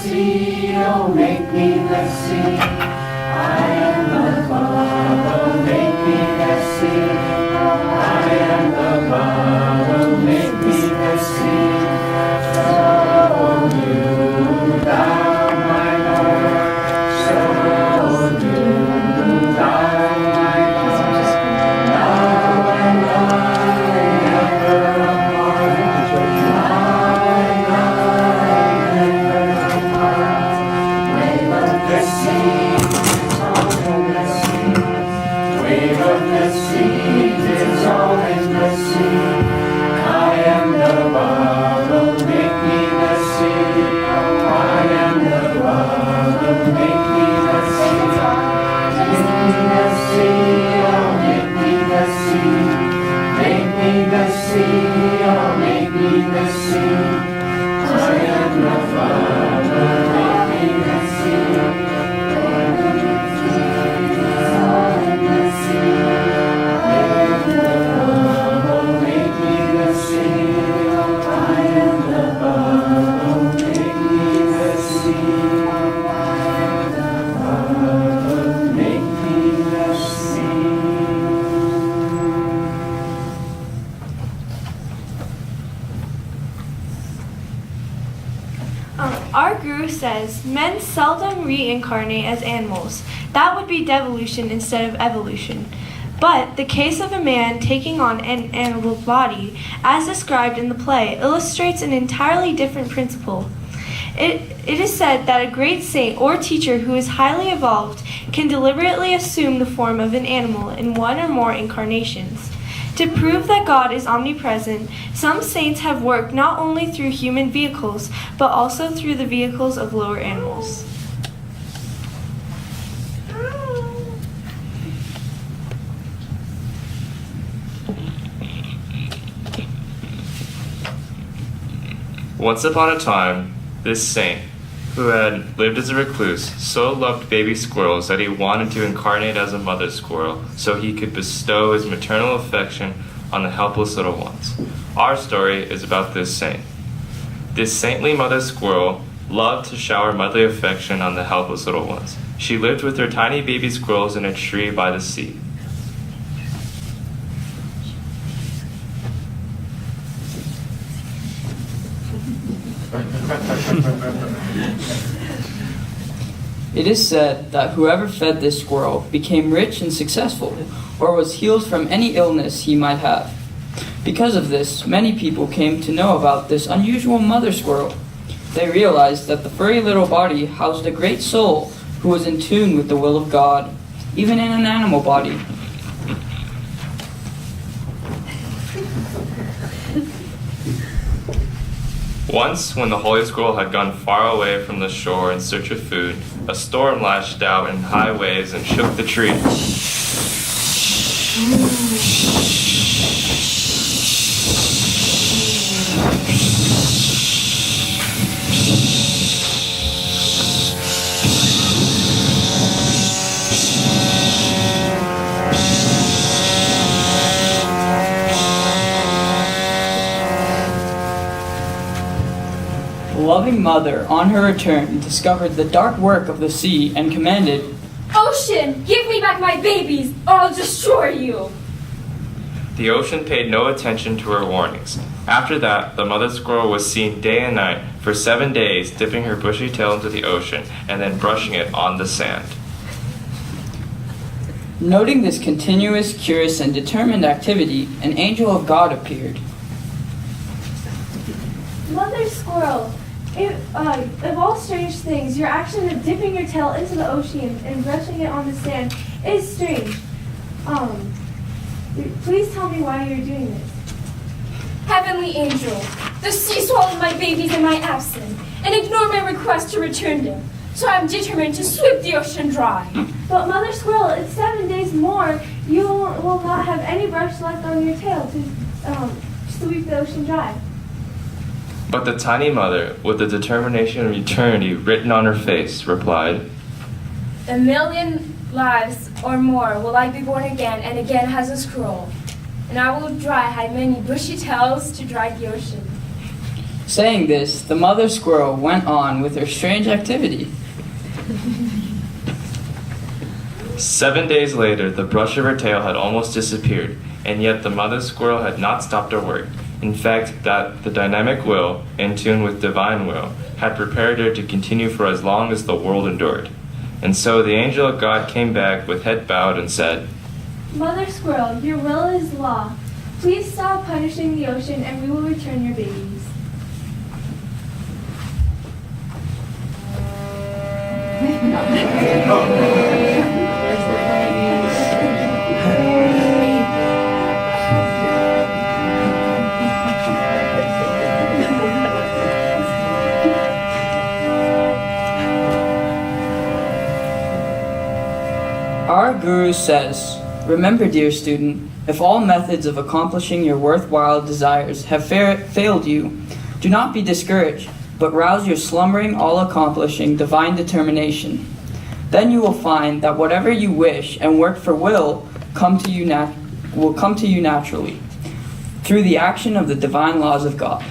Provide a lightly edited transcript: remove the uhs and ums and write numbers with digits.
sea, oh make me the sea. I am the bottle, make me the sea. I am the bottle, make me the sea. So do thou, my Lord, so do thou, my Lord. Now and I, ever apart. Now and I, ever apart. Wave of the sea, all in the sea. Wave of the sea, it's all in the sea. I am the bottle, make me the sea. I am the bottle, make me the sea. Make me the sea, oh make me the sea. Make me the sea, oh make me the sea. I am the bottle, make me the sea. All in the sea. I am the bottle, make me the sea. I am the bottle, make me the sea. I am the bottle, make me the sea. Our guru says men seldom reincarnate as animals. That would be devolution instead of evolution. But the case of a man taking on an animal body, as described in the play, illustrates an entirely different principle. It is said that a great saint or teacher who is highly evolved can deliberately assume the form of an animal in one or more incarnations. To prove that God is omnipresent, some saints have worked not only through human vehicles, but also through the vehicles of lower animals. Once upon a time, this saint, who had lived as a recluse, so loved baby squirrels that he wanted to incarnate as a mother squirrel so he could bestow his maternal affection on the helpless little ones. Our story is about this saint. This saintly mother squirrel loved to shower motherly affection on the helpless little ones. She lived with her tiny baby squirrels in a tree by the sea. It is said that whoever fed this squirrel became rich and successful, or was healed from any illness he might have. Because of this, many people came to know about this unusual mother squirrel. They realized that the furry little body housed a great soul who was in tune with the will of God, even in an animal body. Once, when the Holy Squirrel had gone far away from the shore in search of food, a storm lashed out in high waves and shook the tree. The loving mother, on her return, discovered the dark work of the sea and commanded, "Ocean, give me back my babies, or I'll destroy you!" The ocean paid no attention to her warnings. After that, the mother squirrel was seen day and night for 7 days, dipping her bushy tail into the ocean and then brushing it on the sand. Noting this continuous, curious, and determined activity, an angel of God appeared. Mother squirrel, of all strange things, your action of dipping your tail into the ocean and brushing it on the sand is strange. Please tell me why you're doing this. Heavenly angel, the sea swallowed my babies in my absence and ignored my request to return them, so I'm determined to sweep the ocean dry. But Mother Squirrel, in 7 days more, you will not have any brush left on your tail to sweep the ocean dry. But the tiny mother, with the determination of eternity written on her face, replied, "A million lives or more will I be born again and again as a squirrel, and I will dry many bushy tails to dry the ocean." Saying this, the mother squirrel went on with her strange activity. 7 days later, the brush of her tail had almost disappeared, and yet the mother squirrel had not stopped her work. In fact, that the dynamic will, in tune with divine will, had prepared her to continue for as long as the world endured. And so the angel of God came back with head bowed and said, Mother Squirrel, your will is law. Please stop punishing the ocean and we will return your babies. Our Guru says, remember, dear student, if all methods of accomplishing your worthwhile desires have failed you, do not be discouraged, but rouse your slumbering, all-accomplishing divine determination. Then you will find that whatever you wish and work for will come to you naturally, through the action of the divine laws of God.